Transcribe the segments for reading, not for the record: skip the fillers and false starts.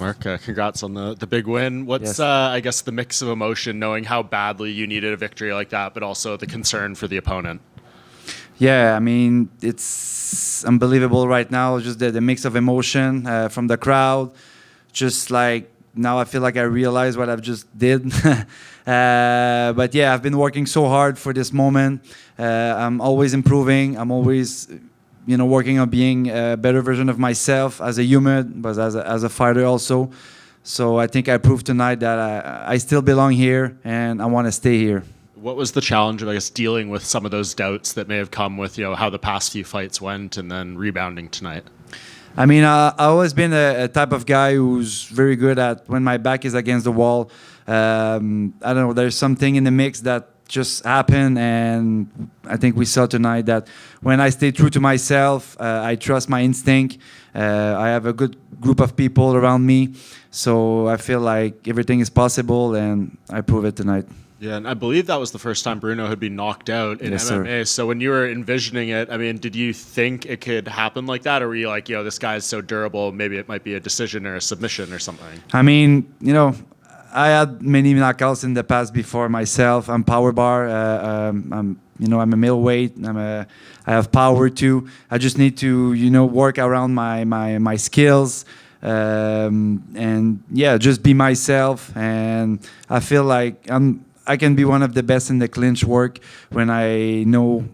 Mark, congrats on the big win. What's, Yes. I guess, the mix of emotion knowing how badly you needed a victory like that, but also the concern for the opponent? Yeah, I mean, it's unbelievable right now, just the mix of emotion from the crowd. Just like now I feel like I realize what I've just did. But yeah, I've been working so hard for this moment. I'm always improving. I'm always, working on being a better version of myself as a human, but as a fighter also. So I think I proved tonight that I still belong here and I want to stay here. What was the challenge of, I guess, dealing with some of those doubts that may have come with, how the past few fights went and then rebounding tonight? I mean, I've always been a type of guy who's very good at when my back is against the wall. I don't know, there's something in the mix that just happened, and I think we saw tonight that when I stay true to myself, I trust my instinct. I have a good group of people around me, so I feel like everything is possible, and I prove it tonight. Yeah, and I believe that was the first time Bruno had been knocked out in Yes, MMA. sir. So when you were envisioning it, I mean, did you think it could happen like that? Or were you like, this guy is so durable, maybe it might be a decision or a submission or something? I mean, I had many knockouts in the past before myself. I'm power bar. I'm a middleweight. I have power too. I just need to, work around my skills. And yeah, just be myself. And I feel like I can be one of the best in the clinch work when I know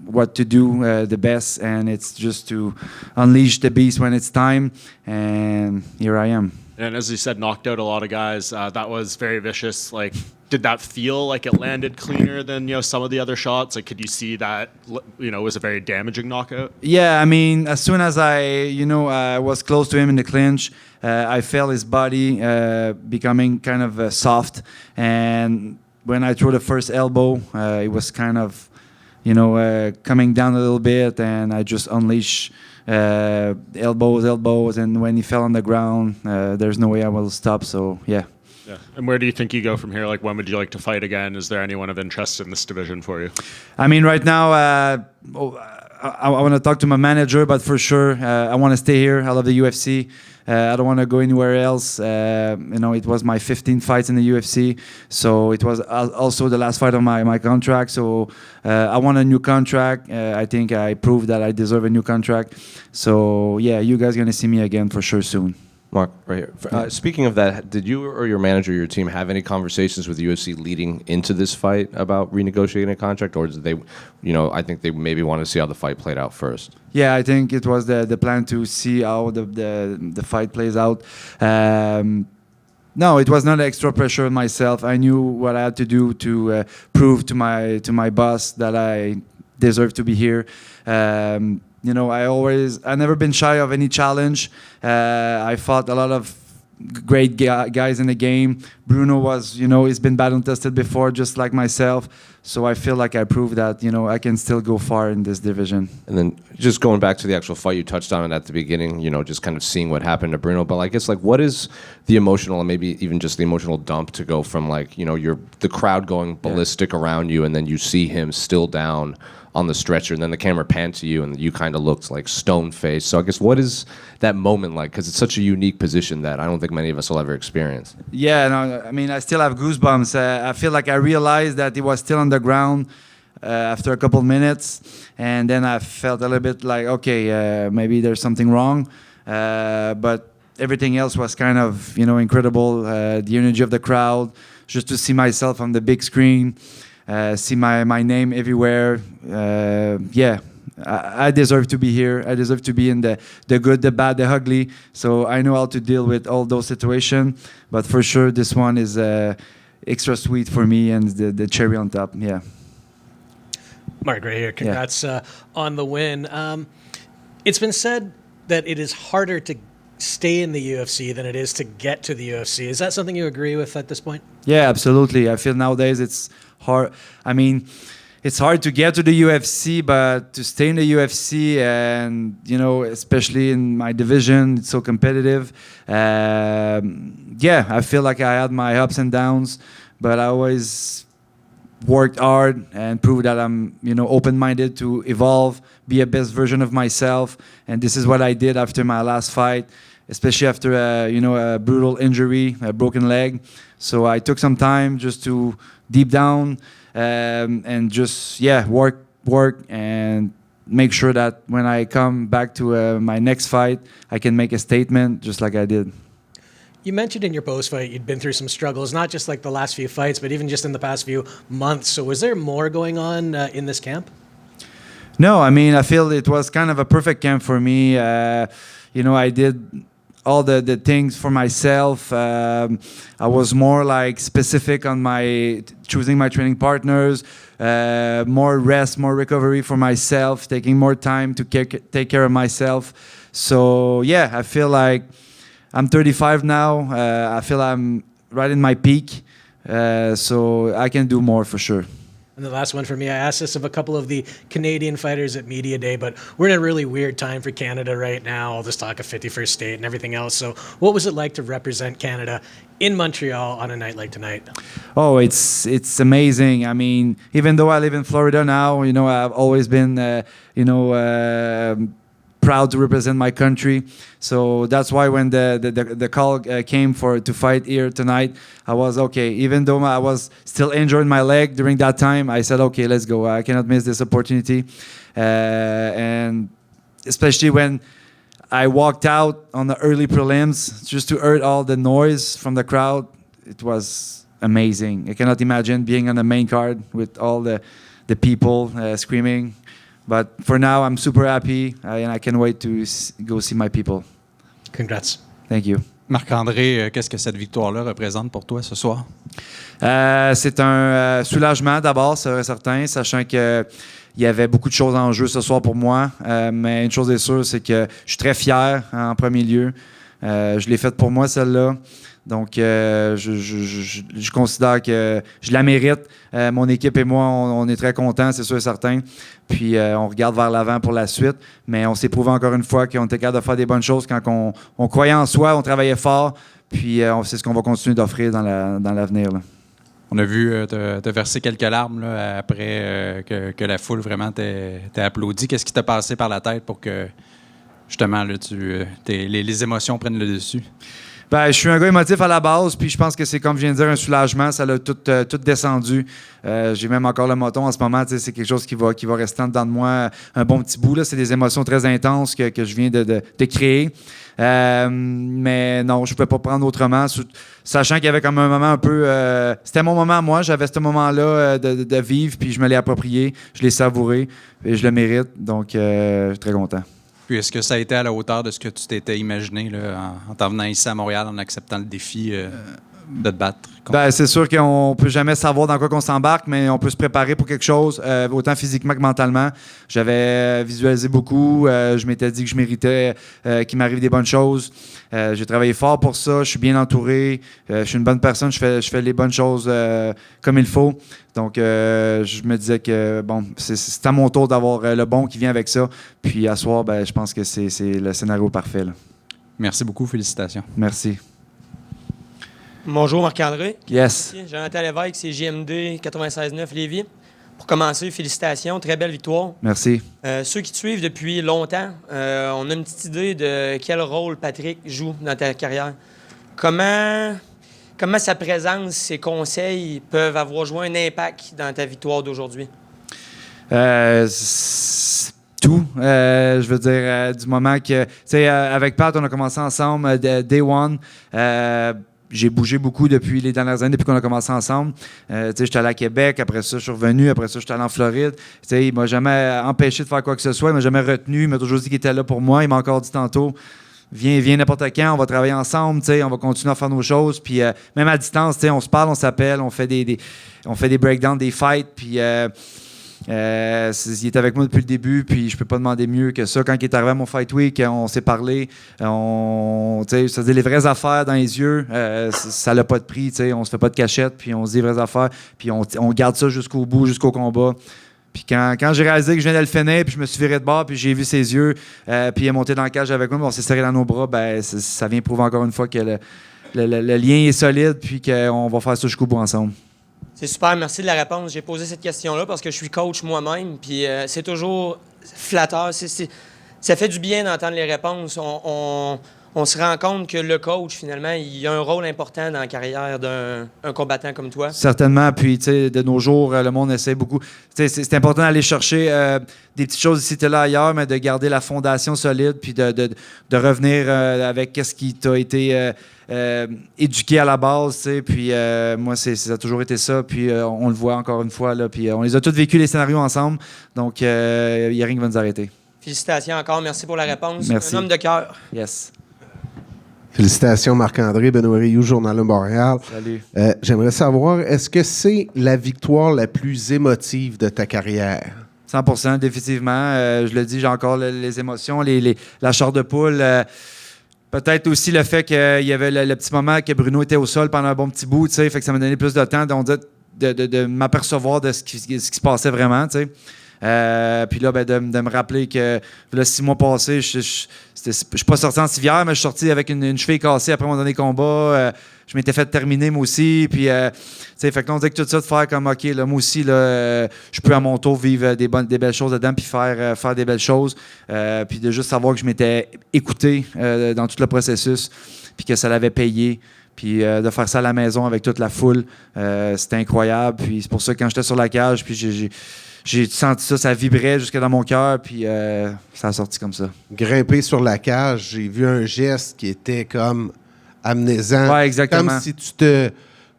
what to do the best, and it's just to unleash the beast when it's time, and here I am. And as you said, knocked out a lot of guys. That was very vicious. Like, did that feel like it landed cleaner than some of the other shots? Like, could you see that was a very damaging knockout? Yeah, I mean, as soon as I was close to him in the clinch, I felt his body becoming kind of soft, and when I threw the first elbow, it was kind of, coming down a little bit, and I just unleashed elbows, and when he fell on the ground, there's no way I will stop. So yeah. Yeah. And where do you think you go from here? Like, when would you like to fight again? Is there anyone of interest in this division for you? I mean, right now, I want to talk to my manager, but for sure, I want to stay here. I love the UFC. I don't want to go anywhere else. It was my 15 fights in the UFC, so it was also the last fight of my contract. So I want a new contract. I think I proved that I deserve a new contract. So yeah, you guys are gonna see me again for sure soon. Mark, right here. Speaking of that, did you or your manager, your team, have any conversations with the UFC leading into this fight about renegotiating a contract, or did they, I think they maybe want to see how the fight played out first? Yeah, I think it was the plan to see how the fight plays out. No, it was not extra pressure on myself. I knew what I had to do to prove to my boss that I deserve to be here. I never been shy of any challenge. I fought a lot of great guys in the game. Bruno was, he's been battle tested before, just like myself. So I feel like I proved that, I can still go far in this division. And then just going back to the actual fight, you touched on it at the beginning, just kind of seeing what happened to Bruno. But I guess, what is the emotional, and maybe even just the emotional dump to go from, the crowd going ballistic around you, and then you see him still down on the stretcher, and then the camera panned to you, and you kind of looked like stone-faced. So I guess, what is that moment like? Because it's such a unique position that I don't think many of us will ever experience. Yeah, no, I mean, I still have goosebumps. I feel like I realized that he was still on the ground after a couple minutes, and then I felt a little bit like, okay, maybe there's something wrong. But everything else was kind of, incredible. The energy of the crowd, just to see myself on the big screen. See my name everywhere. I deserve to be here. I deserve to be in the good, the bad, the ugly. So I know how to deal with all those situations. But for sure, this one is extra sweet for me, and the cherry on top. Yeah. Mark, right here. Congrats on the win. It's been said that it is harder to stay in the UFC than it is to get to the UFC. Is that something you agree with at this point? Yeah, absolutely. I feel nowadays it's hard. I mean, it's hard to get to the UFC, but to stay in the UFC, and especially in my division, it's so competitive. I feel like I had my ups and downs, but I always worked hard and proved that I'm open-minded to evolve, be a best version of myself, and this is what I did after my last fight. especially after a brutal injury, a broken leg. So I took some time just to deep down and just work and make sure that when I come back to my next fight, I can make a statement just like I did. You mentioned in your post-fight you'd been through some struggles, not just like the last few fights, but even just in the past few months. So was there more going on in this camp? No, I mean, I feel it was kind of a perfect camp for me. I did all the things for myself. I was more like specific on choosing my training partners, more rest, more recovery for myself, taking more time to take care of myself. So yeah, I feel like I'm 35 now. I feel I'm right in my peak. So I can do more for sure. And the last one for me, I asked this of a couple of the Canadian fighters at Media Day, but we're in a really weird time for Canada right now, all this talk of 51st state and everything else. So what was it like to represent Canada in Montreal on a night like tonight? Oh, it's amazing. I mean, even though I live in Florida now, I've always been, proud to represent my country. So that's why when the call came to fight here tonight, I was okay. Even though I was still injured my leg during that time, I said, okay, let's go. I cannot miss this opportunity. And especially when I walked out on the early prelims, just to hear all the noise from the crowd, it was amazing. I cannot imagine being on the main card with all the people screaming. But for now, I'm super happy and I can't wait to go see my people. Congrats. Thank you. Marc-André, qu'est-ce que cette victoire-là représente pour toi ce soir? C'est un soulagement d'abord, c'est certain, sachant qu'il y avait beaucoup de choses en jeu ce soir pour moi. Mais une chose est sûre, c'est que je suis très fier en premier lieu. Je l'ai faite pour moi, celle-là. Donc, je considère que je la mérite. Mon équipe et moi, on est très contents, c'est sûr et certain. Puis, on regarde vers l'avant pour la suite. Mais on s'est prouvé encore une fois qu'on était capable de faire des bonnes choses quand on croyait en soi, on travaillait fort. Puis, c'est ce qu'on va continuer d'offrir dans l'avenir. Là. On a vu te verser quelques larmes là, après que la foule vraiment t'ait applaudi. Qu'est-ce qui t'a passé par la tête pour que, justement, là, les émotions prennent le dessus? Ben, je suis un gars émotif à la base, puis je pense que c'est, comme je viens de dire, un soulagement. Ça l'a tout descendu. J'ai même encore le moton en ce moment. C'est quelque chose qui va rester dedans de moi un bon petit bout. Là. C'est des émotions très intenses que je viens de créer. Mais non, je ne pouvais pas prendre autrement, sachant qu'il y avait comme un moment un peu... c'était mon moment à moi. J'avais ce moment-là de vivre, puis je me l'ai approprié. Je l'ai savouré, et je le mérite. Donc, je suis très content. Puis est-ce que ça a été à la hauteur de ce que tu t'étais imaginé là, en t'en venant ici à Montréal, en acceptant le défi de te battre? Ben, c'est sûr qu'on peut jamais savoir dans quoi qu'on s'embarque, mais on peut se préparer pour quelque chose, autant physiquement que mentalement. J'avais visualisé beaucoup. Je m'étais dit que je méritais qu'il m'arrive des bonnes choses. J'ai travaillé fort pour ça. Je suis bien entouré. Je suis une bonne personne. Je fais les bonnes choses comme il faut. Donc, je me disais que bon, c'est à mon tour d'avoir le bon qui vient avec ça. Puis, à soir, ben, je pense que c'est le scénario parfait. Là. Merci beaucoup. Félicitations. Merci. Bonjour Marc-André. Yes. Ici, Jonathan Lévesque, c'est JMD 96.9 Lévis. Pour commencer, félicitations, très belle victoire. Merci. Ceux qui te suivent depuis longtemps, on a une petite idée de quel rôle Patrick joue dans ta carrière. Comment sa présence, ses conseils peuvent avoir joué un impact dans ta victoire d'aujourd'hui? Tout. Je veux dire, du moment que... Tu sais, avec Pat, on a commencé ensemble, Day One. J'ai bougé beaucoup depuis les dernières années, depuis qu'on a commencé ensemble. J'étais allé à Québec, après ça, je suis revenu, après ça, j'étais allé en Floride. Il m'a jamais empêché de faire quoi que ce soit, il m'a jamais retenu, il m'a toujours dit qu'il était là pour moi. Il m'a encore dit tantôt, viens n'importe quand, on va travailler ensemble, on va continuer à faire nos choses. Puis même à distance, on se parle, on s'appelle, on fait des breakdowns, des fights, puis... il est avec moi depuis le début, puis je peux pas demander mieux que ça. Quand il est arrivé à mon Fight Week, on s'est parlé, ça dit les vraies affaires dans les yeux, ça n'a pas de prix, on se fait pas de cachette, puis on se dit les vraies affaires, puis on garde ça jusqu'au bout, jusqu'au combat. Puis quand j'ai réalisé que je venais de le finir, puis je me suis viré de bord, puis j'ai vu ses yeux, puis il est monté dans le cage avec moi, on s'est serré dans nos bras, ben ça vient prouver encore une fois que le lien est solide, puis qu'on va faire ça jusqu'au bout ensemble. C'est super, merci de la réponse. J'ai posé cette question-là parce que je suis coach moi-même, puis c'est toujours flatteur. Ça fait du bien d'entendre les réponses. On on se rend compte que le coach, finalement, il a un rôle important dans la carrière d'un combattant comme toi. Certainement. Puis, tu sais, de nos jours, le monde essaie beaucoup. C'est important d'aller chercher des petites choses ici, là, ailleurs, mais de garder la fondation solide, puis de revenir avec qu'est-ce qui t'a été éduqué à la base, tu sais. Puis, moi, ça a toujours été ça. Puis, on le voit encore une fois, là. Puis, on les a tous vécu, les scénarios ensemble. Donc, il n'y a rien qui va nous arrêter. Félicitations encore. Merci pour la réponse. Merci. Un homme de cœur. Yes. Félicitations Marc-André, Benoît Rioux, Journal de Montréal. Salut. J'aimerais savoir, est-ce que c'est la victoire la plus émotive de ta carrière? 100%, définitivement. Je le dis, j'ai encore les émotions, la chair de poule. Peut-être aussi le fait qu'il y avait le petit moment que Bruno était au sol pendant un bon petit bout, tu sais, fait que ça m'a donné plus de temps de m'apercevoir de ce qui se passait vraiment, tu sais. Puis là, de me rappeler que là, 6 mois passés, je suis pas sorti en civière, mais je suis sorti avec une cheville cassée après mon dernier combat. Je m'étais fait terminer, moi aussi. Puis, tu sais, fait que là, on dit que tout ça, de faire comme, OK, là, moi aussi, là, je peux à mon tour vivre des belles choses dedans, puis faire des belles choses. Puis de juste savoir que je m'étais écouté dans tout le processus, puis que ça l'avait payé. Puis de faire ça à la maison avec toute la foule, c'était incroyable. Puis c'est pour ça que quand j'étais sur la cage, puis j'ai senti ça vibrait jusque dans mon cœur, puis ça a sorti comme ça. Grimper sur la cage, j'ai vu un geste qui était comme amenaisant. Ouais, exactement. Comme si tu te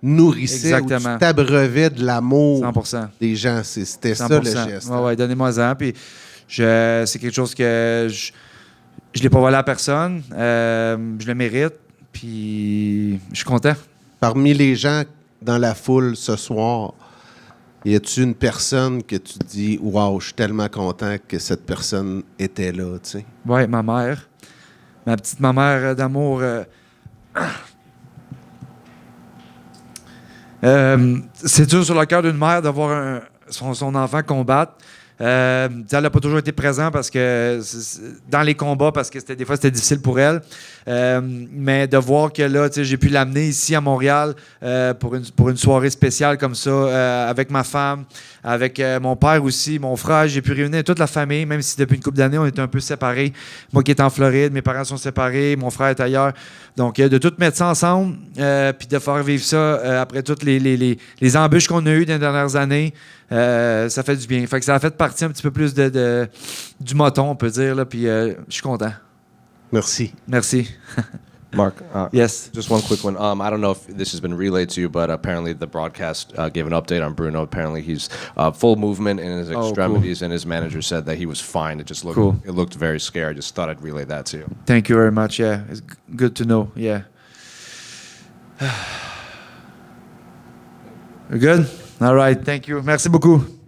nourrissais Exactement. ou tu t'abreuvais de l'amour 100%. des gens. C'était 100%. ça le geste. Ouais, donnez-moi-en. Puis c'est quelque chose que je ne l'ai pas volé à personne. Je le mérite. Puis je suis content. Parmi les gens dans la foule ce soir, y a-tu une personne que tu dis « Wow, je suis tellement content que cette personne était là », tu sais? Oui, ma mère. Ma petite maman d'amour. C'est dur sur le cœur d'une mère de voir son enfant combattre. Elle n'a pas toujours été présente parce que dans les combats, parce que des fois c'était difficile pour elle. Mais de voir que là, j'ai pu l'amener ici à Montréal pour une soirée spéciale comme ça, avec ma femme, avec mon père aussi, mon frère. J'ai pu réunir toute la famille, même si depuis une couple d'années, on était un peu séparés. Moi qui est en Floride, mes parents sont séparés, mon frère est ailleurs. Donc, de tout mettre ça ensemble, puis de faire vivre ça après toutes les embûches qu'on a eues dans les dernières années, ça fait du bien. Fait que ça a fait partie un petit peu plus du moton, on peut dire, là, puis je suis content. Merci. Merci. Mark, Yes. just one quick one. I don't know if this has been relayed to you, but apparently the broadcast gave an update on Bruno. Apparently he's full movement in his extremities, cool. and his manager said that he was fine. It just looked Cool. It looked very scary. I just thought I'd relay that to you. Thank you very much. Yeah, it's good to know. Yeah. We're good? All right. Thank you. Merci beaucoup.